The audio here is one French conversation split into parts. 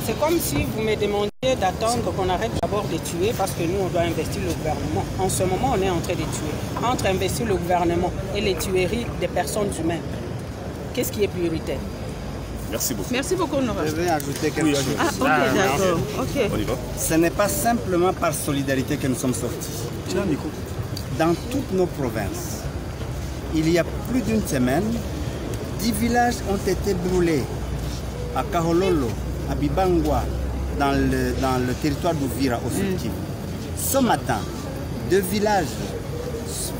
C'est comme si vous me demandiez d'attendre qu'on arrête d'abord de tuer parce que nous, on doit investir le gouvernement. En ce moment, on est en train de tuer. Entre investir le gouvernement et les tueries des personnes humaines, qu'est-ce qui est prioritaire? Merci beaucoup. Merci beaucoup, Honorable. Je vais ajouter quelque chose. Ah, ok, d'accord. Ok. On y va. Ce n'est pas simplement par solidarité que nous sommes sortis. Dans toutes nos provinces, il y a plus d'une semaine, 10 villages ont été brûlés à Kahololo, à Bibangwa, dans le territoire d'Ouvira au Sud Kivu. Ce matin, 2 villages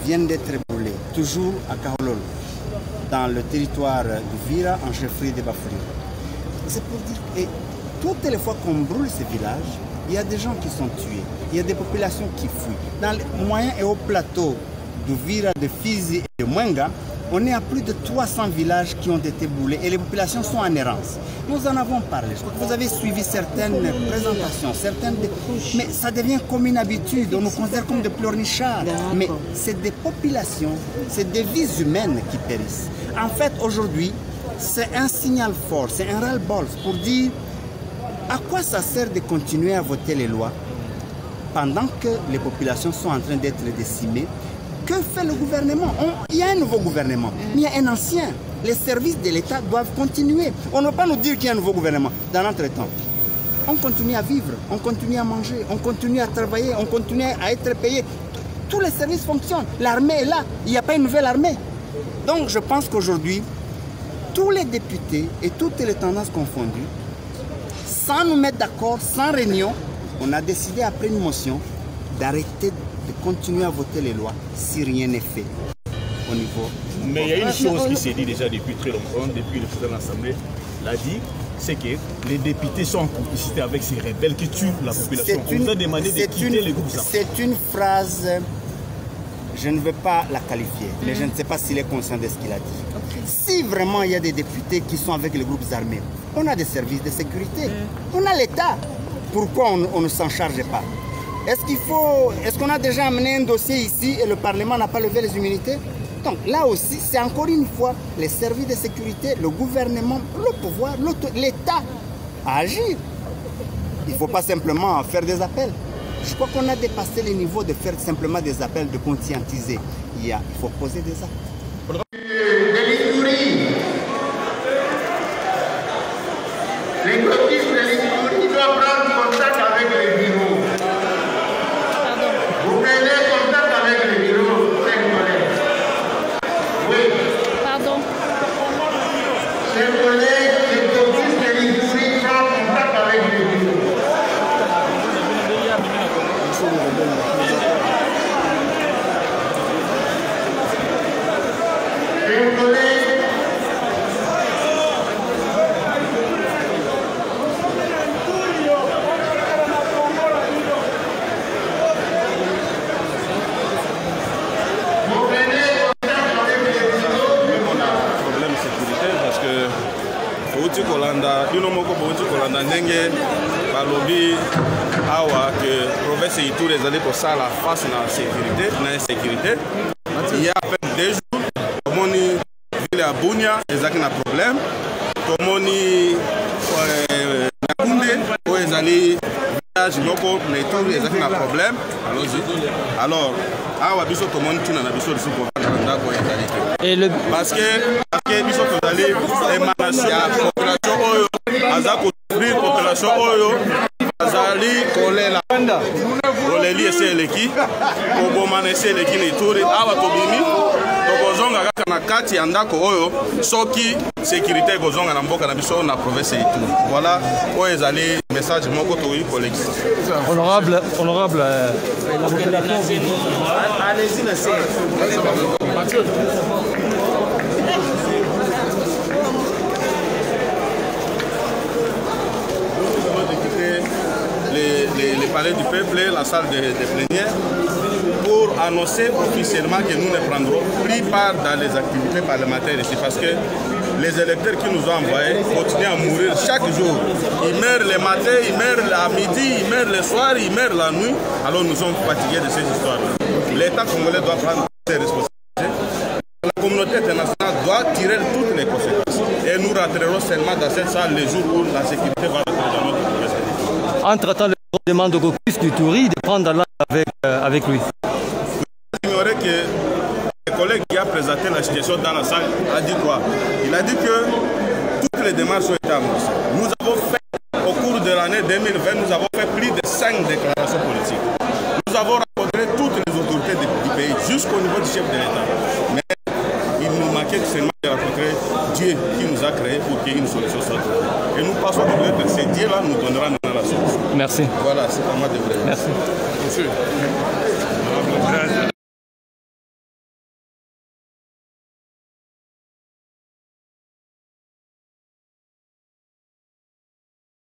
viennent d'être brûlés, toujours à Kahololo, dans le territoire d'Ouvira, en chefferie de Bafoury. C'est pour dire que toutes les fois qu'on brûle ces villages, il y a des gens qui sont tués, il y a des populations qui fuient. Dans les moyens et hauts plateaux d'Ouvira, de Fizi et de Mwenga, on est à plus de 300 villages qui ont été brûlés et les populations sont en errance. Nous en avons parlé. Je crois que vous avez suivi certaines présentations, mais ça devient comme une habitude. On nous considère comme des pleurnichards. Mais c'est des populations, c'est des vies humaines qui périssent. En fait, aujourd'hui, c'est un signal fort, c'est un ras-le-bol pour dire à quoi ça sert de continuer à voter les lois pendant que les populations sont en train d'être décimées. Que fait le gouvernement? Il y a un nouveau gouvernement, mais il y a un ancien. Les services de l'État doivent continuer. On ne va pas nous dire qu'il y a un nouveau gouvernement. Dans l'entretemps, on continue à vivre, on continue à manger, on continue à travailler, on continue à être payé. Tous les services fonctionnent. L'armée est là. Il n'y a pas une nouvelle armée. Donc je pense qu'aujourd'hui, tous les députés et toutes les tendances confondues, sans nous mettre d'accord, sans réunion, on a décidé après une motion d'arrêter de continuer à voter les lois si rien n'est fait au niveau. Mais il y a une chose qui s'est dit déjà depuis très longtemps, depuis le président de l'Assemblée l'a dit, c'est que les députés sont en complicité avec ces rebelles qui tuent la population. On vous a demandé de quitter les groupes armés. C'est une phrase, je ne veux pas la qualifier, mais je ne sais pas s'il est conscient de ce qu'il a dit. Si vraiment il y a des députés qui sont avec les groupes armés, on a des services de sécurité, on a l'État. Pourquoi on ne s'en charge pas? Est-ce qu'on a déjà amené un dossier ici et le Parlement n'a pas levé les immunités? Donc là aussi, c'est encore une fois les services de sécurité, le gouvernement, le pouvoir, l'État à agir. Il ne faut pas simplement faire des appels. Je crois qu'on a dépassé le niveau de faire simplement des appels, de conscientiser. Il faut poser des actes. Les cotistes de l'Église doivent prendre contact avec les bureaux. Vous prenez contact avec les bureaux, chers collègues. Oui. Pardon. Chers collègues, les cotistes de l'Église prennent contact avec les bureaux. Chers collègues, ndenge balobi awa que province Ituri ezali kosala face na sécurité na insécurité. Il y a à peine 2 jours tomoni ville ya Bunia ezalaki na problème, tomoni Nakunde oyo ezali village moko na Ituri ezalaki na problème. Alors awa biso tomoni tuna na biso lisusu kovanda ndako ezali te parce que biso tozali émanation ya population oyo aza kosufrir population oyo azali kolela koleli esi eleki kobomana esi eleki na Ituri. Awa tobimi tokozonga kaka na kati ya ndako oyo soki sécurité ekozonga na mboka na biso na province ya Ituri. Voilà oyo ezali message moko tokoki kolekisa. Honorable, allez-y, les palais du peuple, la salle de plénière, pour annoncer officiellement que nous ne prendrons plus part dans les activités parlementaires ici, parce que les électeurs qui nous ont envoyés continuent à mourir chaque jour. Ils meurent le matin, ils meurent à midi, ils meurent le soir, ils meurent la nuit. Alors nous sommes fatigués de ces histoires. L'État congolais doit prendre ses responsabilités. La communauté internationale doit tirer toutes les conséquences. Et nous rentrerons seulement dans cette salle les jours où la sécurité va rentrer dans notre pays. entre-temps, le demande au caucus du Touri de prendre la langue avec lui. Ignorer que le collègue qui a présenté la situation dans la salle a dit quoi? Il a dit que toutes les démarches ont été amorcées. Nous avons fait, au cours de l'année 2020, nous avons fait plus de 5 déclarations politiques. Nous avons rencontré toutes les autorités du pays, jusqu'au niveau du chef de l'État. Mais il nous manquait seulement de rencontrer Dieu qui nous a créés pour qu'il y ait une solution soit trouvée. Et nous passons de l'autre, c'est Dieu-là nous donnera maintenant la solution. Merci. Voilà, c'est pas moi de vrai. Merci. Monsieur.